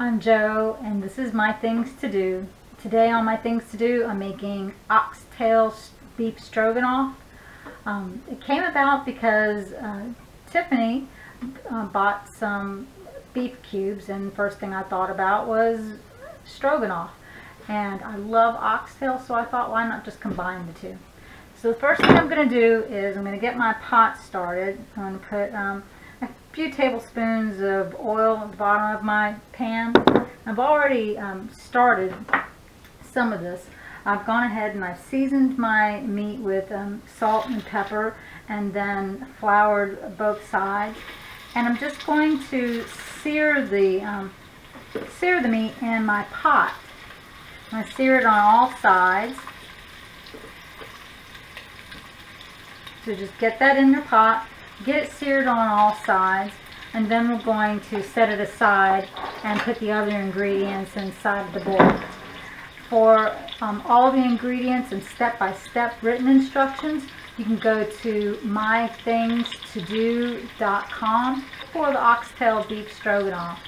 I'm Jo, and this is my things to do. Today on my things to do, I'm making oxtail beef stroganoff. It came about because Tiffany bought some beef cubes, and first thing I thought about was stroganoff. And I love oxtail, so I thought, why not just combine the two? So the first thing I'm going to do is I'm going to get my pot started. I'm going to put a few tablespoons of oil at the bottom of my pan. I've already started some of this. I've gone ahead and I've seasoned my meat with salt and pepper, and then floured both sides. And I'm just going to sear the meat in my pot. I'm going to sear it on all sides. So just get that in your pot, get it seared on all sides, and then we're going to set it aside and put the other ingredients inside the bowl. For all the ingredients and step-by-step written instructions, you can go to mythingstodo.com for the oxtail beef stroganoff.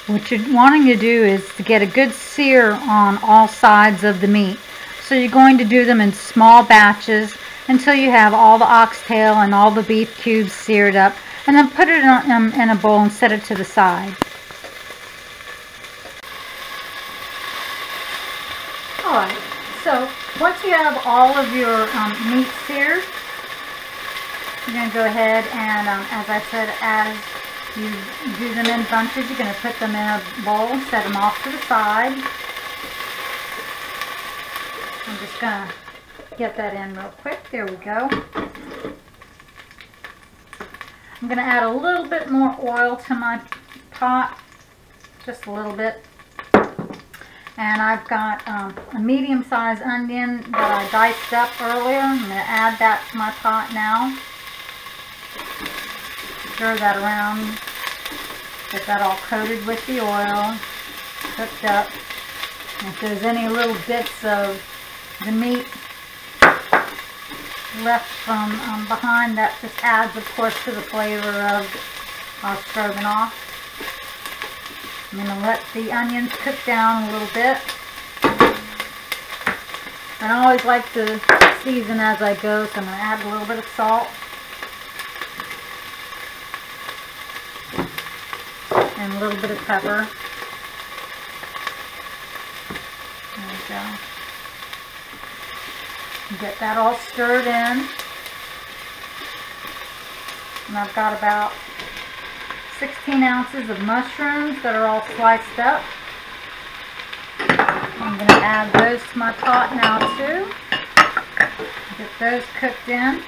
What you're wanting to do is to get a good sear on all sides of the meat. So you're going to do them in small batches until you have all the oxtail and all the beef cubes seared up, and then put it in a bowl and set it to the side. Alright, so once you have all of your meat seared, you're going to go ahead and, as I said, as you do them in bunches, you're going to put them in a bowl and set them off to the side. I'm just going to get that in real quick. There we go. I'm going to add a little bit more oil to my pot, just a little bit. And I've got a medium-sized onion that I diced up earlier. I'm going to add that to my pot now. Stir that around, get that all coated with the oil, cooked up. And if there's any little bits of the meat left from behind, that just adds, of course, to the flavor of our stroganoff. I'm going to let the onions cook down a little bit. I always like to season as I go, so I'm going to add a little bit of salt. And a little bit of pepper. There we go. Get that all stirred in. And I've got about 16 ounces of mushrooms that are all sliced up. I'm going to add those to my pot now too. Get those cooked in.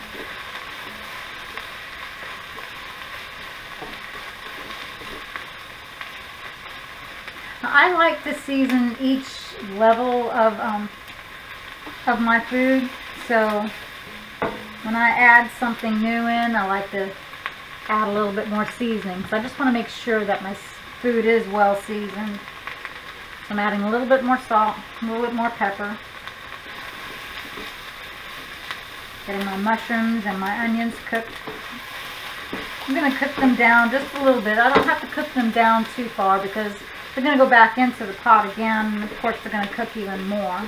I like to season each level of my food, so when I add something new in, I like to add a little bit more seasoning. So I just want to make sure that my food is well seasoned. So I'm adding a little bit more salt, a little bit more pepper. Getting my mushrooms and my onions cooked. I'm going to cook them down just a little bit. I don't have to cook them down too far because they're going to go back into the pot again, and of course they're going to cook even more.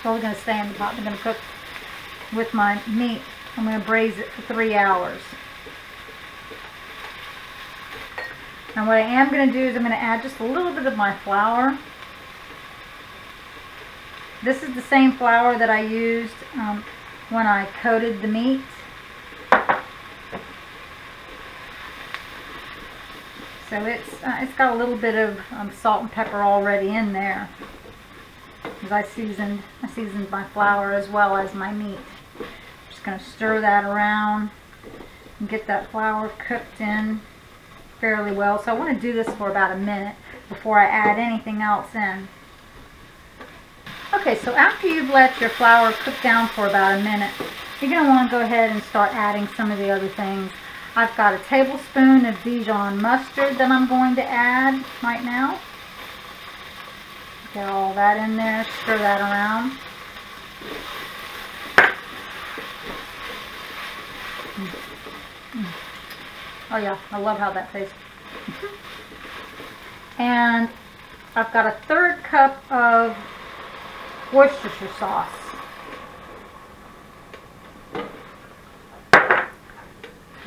So they're going to stay in the pot. They're going to cook with my meat. I'm going to braise it for 3 hours. And what I am going to do is I'm going to add just a little bit of my flour. This is the same flour that I used when I coated the meat. So it's got a little bit of salt and pepper already in there, because I seasoned my flour as well as my meat. Just going to stir that around and get that flour cooked in fairly well. So I want to do this for about a minute before I add anything else in. Okay, so after you've let your flour cook down for about a minute, you're going to want to go ahead and start adding some of the other things. I've got a tablespoon of Dijon mustard that I'm going to add right now. Get all that in there, stir that around. Oh yeah, I love how that tastes. And I've got a 1/3 cup of Worcestershire sauce.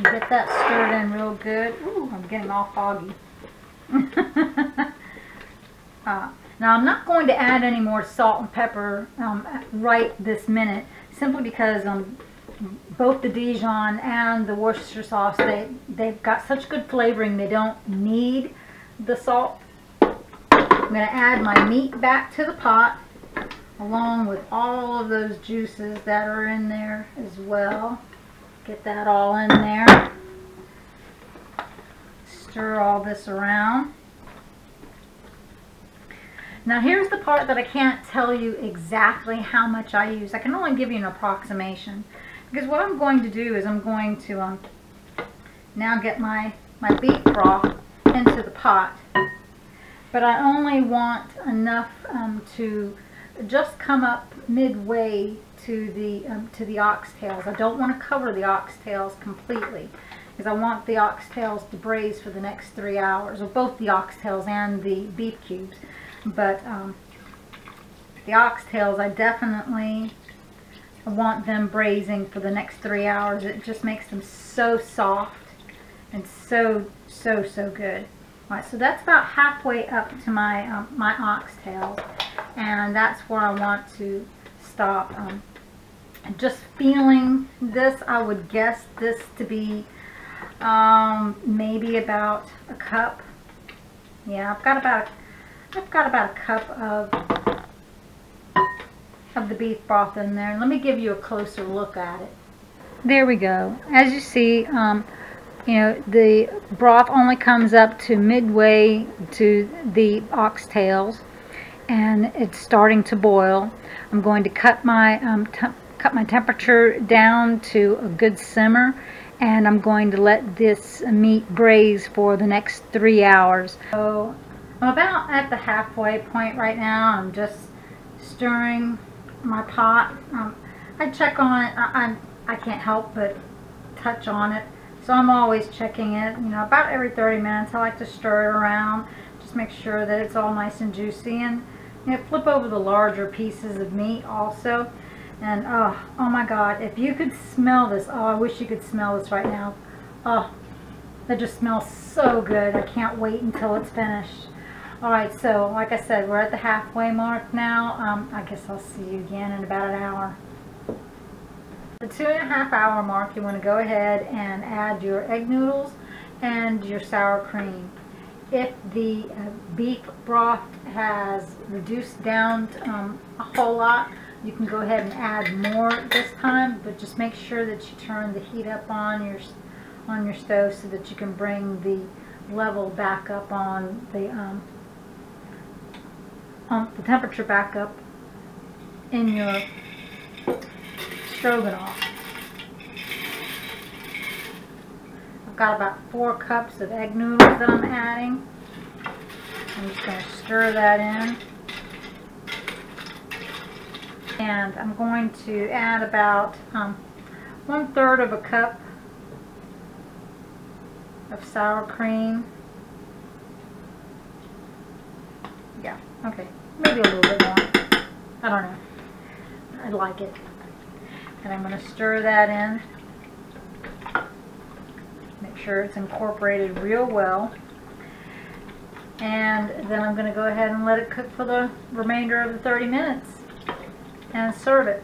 Get that stirred in real good. Ooh, I'm getting all foggy. Now I'm not going to add any more salt and pepper right this minute, simply because both the Dijon and the Worcestershire sauce, they've got such good flavoring, they don't need the salt. I'm going to add my meat back to the pot, along with all of those juices that are in there as well. Get that all in there. Stir all this around. Now here's the part that I can't tell you exactly how much I use. I can only give you an approximation. Because what I'm going to do is I'm going to now get my beef broth into the pot. But I only want enough to just come up midway to the oxtails. I don't want to cover the oxtails completely, because I want the oxtails to braise for the next 3 hours, or both the oxtails and the beef cubes. But the oxtails, I definitely want them braising for the next 3 hours. It just makes them so soft and so good. All right, so that's about halfway up to my my oxtails, and that's where I want to stop. Just feeling this, I would guess this to be maybe about a cup. Yeah, I've got about a cup of the beef broth in there. Let me give you a closer look at it. There we go. As you see, you know, the broth only comes up to midway to the oxtails, and it's starting to boil. I'm going to cut my temperature down to a good simmer, and I'm going to let this meat braise for the next 3 hours. So I'm about at the halfway point right now. I'm just stirring my pot. I check on it. I can't help but touch on it, so I'm always checking it. You know, about every 30 minutes I like to stir it around, just make sure that it's all nice and juicy, and you know, flip over the larger pieces of meat also. And oh my God, if you could smell this, oh, I wish you could smell this right now. Oh, that just smells so good. I can't wait until it's finished. Alright, so like I said, we're at the halfway mark now. I guess I'll see you again in about an hour. The 2.5 hour mark, you want to go ahead and add your egg noodles and your sour cream. If the beef broth has reduced down a whole lot, you can go ahead and add more this time, but just make sure that you turn the heat up on your stove so that you can bring the level back up on the temperature back up in your stroganoff. I've got about 4 cups of egg noodles that I'm adding. I'm just going to stir that in. And I'm going to add about 1/3 of a cup of sour cream. Yeah, okay, maybe a little bit more. I don't know. I like it. And I'm going to stir that in. Make sure it's incorporated real well. And then I'm going to go ahead and let it cook for the remainder of the 30 minutes. And serve it.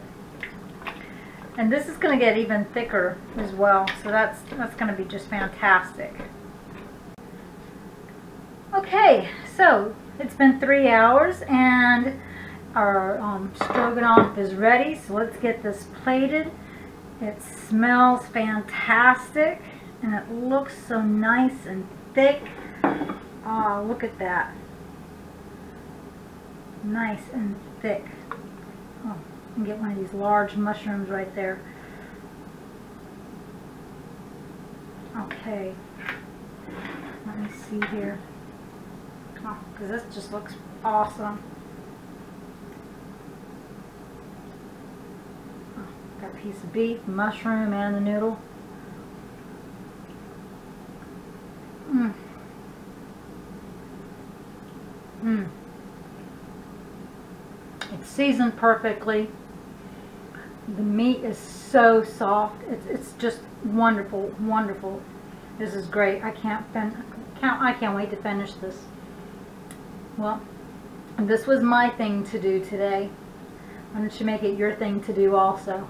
And this is going to get even thicker as well, so that's going to be just fantastic. Okay, so it's been 3 hours and our stroganoff is ready, so let's get this plated. It smells fantastic and it looks so nice and thick. Oh, look at that. Nice and thick. Oh, you can get one of these large mushrooms right there. Okay. Let me see here. Oh, because this just looks awesome. Got a piece of beef, mushroom, and the noodle. Mmm. Mmm. It's seasoned perfectly. The meat is so soft. It's just wonderful, wonderful. This is great. I can't wait to finish this. Well, this was my thing to do today. Why don't you make it your thing to do also?